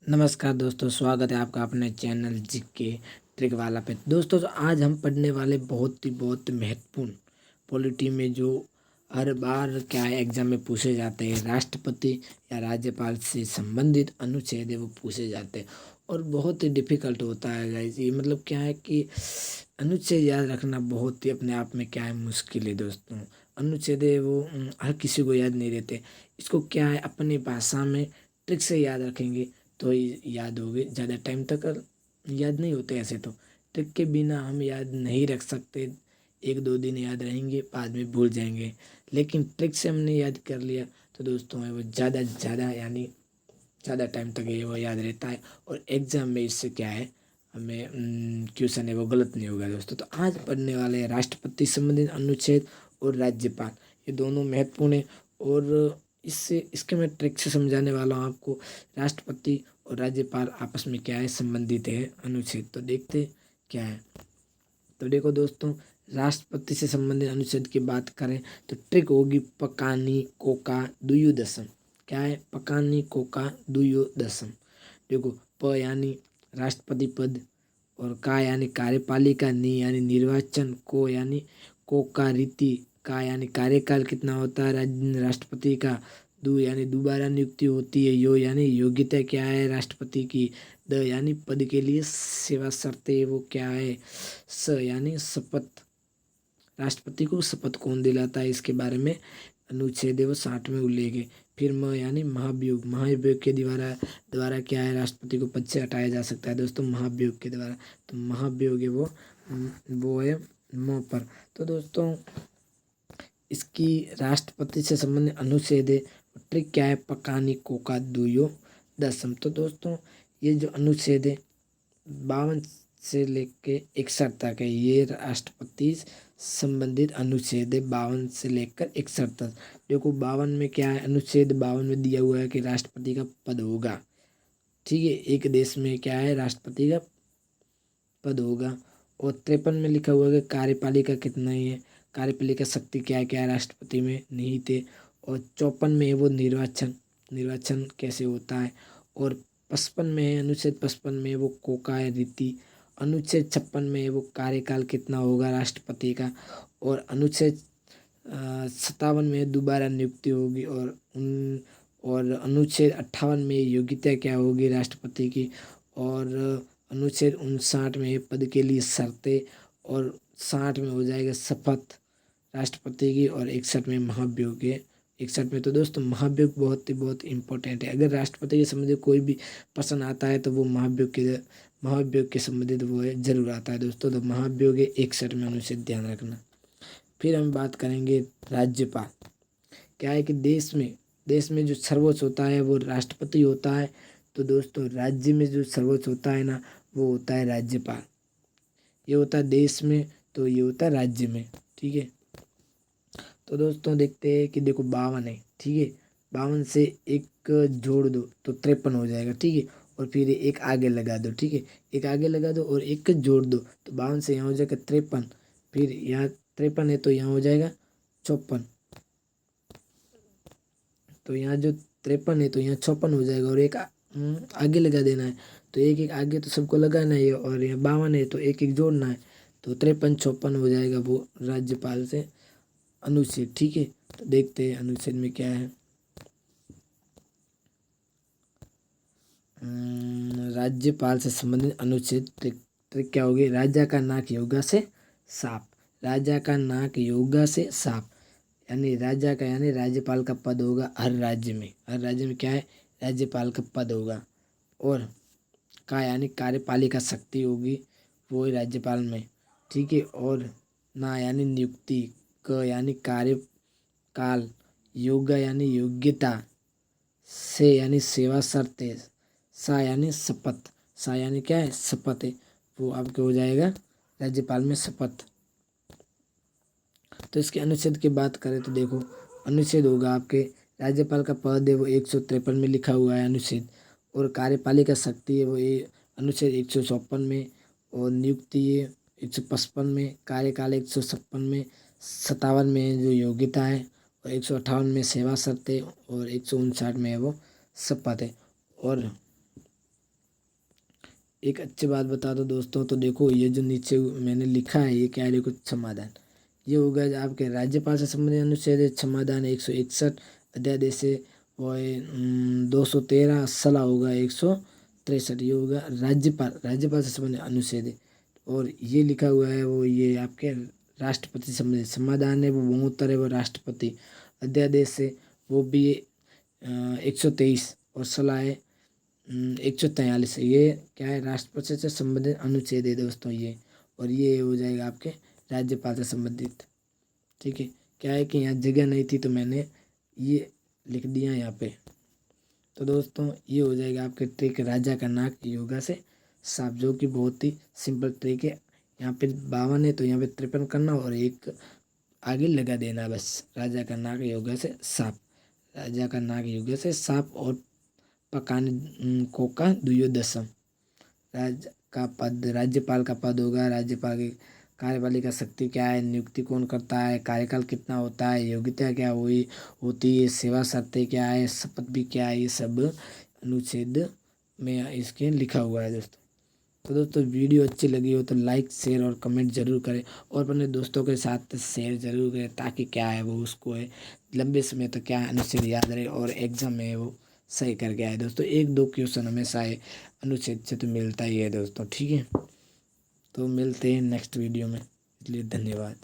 नमस्कार दोस्तों, स्वागत है आपका अपने चैनल जीके ट्रिक वाला पे। दोस्तों तो आज हम पढ़ने वाले बहुत महत्वपूर्ण पॉलिटी में जो हर बार क्या है एग्जाम में पूछे जाते हैं, राष्ट्रपति या राज्यपाल से संबंधित अनुच्छेद है वो पूछे जाते हैं और बहुत ही डिफिकल्ट होता है गाइस। ये मतलब क्या है कि अनुच्छेद याद रखना बहुत ही अपने आप में क्या है मुश्किल है दोस्तों। अनुच्छेद है वो हर किसी को याद नहीं रहते। इसको क्या है अपनी भाषा में ट्रिक से याद रखेंगे तो याद होगी। ज़्यादा टाइम तक याद नहीं होते ऐसे तो। ट्रिक के बिना हम याद नहीं रख सकते। एक दो दिन याद रहेंगे, बाद में भूल जाएंगे। लेकिन ट्रिक से हमने याद कर लिया तो दोस्तों है वो ज़्यादा ज़्यादा यानी ज़्यादा टाइम तक ये वो याद रहता है और एग्ज़ाम में इससे क्या है हमें क्वेश्चन है वो गलत नहीं होगा दोस्तों। तो आज पढ़ने वाले हैं राष्ट्रपति संबंधित अनुच्छेद और राज्यपाल, ये दोनों महत्वपूर्ण है। और इससे इसके मैं ट्रिक से समझाने वाला हूँ आपको। राष्ट्रपति और राज्यपाल आपस में क्या है संबंधित है अनुच्छेद। तो देखते क्या है। तो देखो दोस्तों, राष्ट्रपति से संबंधित अनुच्छेद की बात करें तो ट्रिक होगी पकानी कोका दुयु दसम। क्या है पकानी कोका दुयु दसम। देखो प यानी राष्ट्रपति पद, और का यानी कार्यपालिका, नी यानी निर्वाचन, को यानी कोका रीति, का यानी कार्यकाल कितना होता है राष्ट्रपति का, दू यानी दोबारा नियुक्ति होती है, यो यानी योग्यता क्या है राष्ट्रपति की, द यानी पद के लिए सेवा शर्तें वो क्या है, स यानी शपथ, राष्ट्रपति को शपथ कौन दिलाता है इसके बारे में अनुच्छेद है वो 60 में उल्लेख है। फिर म यानी महाभियोग, महाभियोग के द्वारा द्वारा क्या है राष्ट्रपति को पद से हटाया जा सकता है दोस्तों, महाभियोग के द्वारा। तो महाभियोग है वो है म पर। तो दोस्तों इसकी राष्ट्रपति से संबंधित अनुच्छेद है ट्रिक क्या है पकानी कोका दुयो दसम। तो दोस्तों ये जो अनुच्छेद है 52 से लेके 61 तक है, ये राष्ट्रपति संबंधित अनुच्छेद है 52 से लेकर 61 तक। देखो 52 में क्या है, अनुच्छेद 52 में दिया हुआ है कि राष्ट्रपति का पद होगा। ठीक है, एक देश में क्या है राष्ट्रपति का पद होगा। और 53 में लिखा हुआ है कि कार्यपालिका कितना ही है, कार्यपालिका शक्ति क्या क्या है राष्ट्रपति में निहित है। और 54 में है वो निर्वाचन, निर्वाचन कैसे होता है। और 55 में है अनुच्छेद 55 में वो कोका है रीति। अनुच्छेद 56 में है वो कार्यकाल कितना होगा राष्ट्रपति का। और अनुच्छेद 57 में दोबारा नियुक्ति होगी। और अनुच्छेद 58 में योग्यता क्या होगी राष्ट्रपति की। और अनुच्छेद 59 में पद के लिए शर्तें। और 60 में हो जाएगा शपथ राष्ट्रपति की। और 61 में महाभियोग है। 61 में तो दोस्तों महाभियोग बहुत इंपॉर्टेंट है। अगर राष्ट्रपति के संबंधित कोई भी प्रश्न आता है तो वो महाभियोग के संबंधित वो है जरूर आता है दोस्तों। तो महाभियोग है 61 में अनुच्छेद, ध्यान रखना। फिर हम बात करेंगे राज्यपाल। क्या है कि देश में जो सर्वोच्च होता है वो राष्ट्रपति होता है। तो दोस्तों राज्य में जो सर्वोच्च होता है ना वो होता है राज्यपाल। ये होता है देश में, तो ये होता है राज्य में। ठीक है, तो दोस्तों देखते हैं कि देखो 52 है। ठीक है, 52 से एक जोड़ दो तो 53 हो जाएगा। ठीक है, और फिर एक आगे लगा दो। ठीक है, एक आगे लगा दो और एक जोड़ दो तो 52 से यहाँ हो जाएगा 53। फिर यहाँ 53 है तो यहाँ हो जाएगा 54। तो यहाँ जो 53 है तो यहाँ 56 हो जाएगा। और एक आगे लगा देना है। तो एक एक आगे तो सबको लगाना है। और यहाँ 52 है तो एक एक जोड़ना है। तो 53 56 हो जाएगा वो राज्यपाल से अनुच्छेद। ठीक है, तो देखते हैं अनुच्छेद में क्या है। राज्यपाल से संबंधित अनुच्छेद ट्रिक क्या होगी, राजा का नाक योगा से साफ। राजा का नाक योगा से साफ यानी राजा का यानी राज्यपाल का पद होगा हर राज्य में। हर राज्य में क्या है राज्यपाल का पद होगा। और का यानी कार्यपालिका शक्ति होगी वो ही राज्यपाल में। ठीक है, और ना यानी नियुक्ति, क यानी कार्यकाल, योगा यानी योग्यता, से यानी सेवा शर्तें, सा यानी शपथ, सा यानी क्या है शपथ है, वो आपके हो जाएगा राज्यपाल में शपथ। तो इसके अनुच्छेद की बात करें तो देखो अनुच्छेद होगा आपके राज्यपाल का पद है वो 153 में लिखा हुआ है अनुच्छेद। और कार्यपालिका शक्ति है वो ये अनुच्छेद 154 में। और नियुक्ति है 155 में, कार्यकाल 156 में, 57 में जो योग्यता है और 158 में सेवा शर्तें और 159 में है वो शपथ है। और एक अच्छी बात बता दो दोस्तों, तो देखो ये जो नीचे मैंने लिखा है ये क्या है, देखो समाधान। ये होगा आपके राज्यपाल से संबंधित अनुच्छेद समाधान 161 अध्यादेश से, और 213 सलाह होगा 163, ये होगा राज्यपाल से संबंधित अनुच्छेद। और ये लिखा हुआ है वो ये आपके राष्ट्रपति से संबंधित समाधान है, वो 72 है वो राष्ट्रपति अध्यादेश से, वो भी 123, और सलाह है 143। ये क्या है, राष्ट्रपति से संबंधित अनुच्छेद है दोस्तों ये। और ये हो जाएगा आपके राज्यपाल से संबंधित। ठीक है, क्या है कि यहाँ जगह नहीं थी तो मैंने ये लिख दिया यहाँ पे। तो दोस्तों ये हो जाएगा आपके ट्रिक राजा का नाक योगा से साफ, जो कि बहुत ही सिंपल ट्रिक है। यहाँ पे 52 है तो यहाँ पे 53 करना और एक आगे लगा देना बस। राजा का नाक योगा से साफ, राजा का नाक योगा से साफ। और पकाने कोका दुयोदशम, राज्यपाल का पद होगा। राज्यपाल की कार्यपालिका शक्ति क्या है, नियुक्ति कौन करता है, कार्यकाल कितना होता है, योग्यता क्या हुई होती है, सेवा शर्तें क्या है, शपथ भी क्या है, ये सब अनुच्छेद में इसके लिखा हुआ है दोस्तों। तो दोस्तों वीडियो अच्छी लगी हो तो लाइक शेयर और कमेंट जरूर करें, और अपने दोस्तों के साथ शेयर जरूर करें, ताकि क्या है वो उसको है लंबे समय तक क्या अनुच्छेद याद रहे और एग्जाम में वो सही करके आए दोस्तों। 1-2 क्वेश्चन हमेशा है अनुच्छेद से तो मिलता ही है दोस्तों। ठीक है, तो मिलते हैं नेक्स्ट वीडियो में, इसलिए धन्यवाद।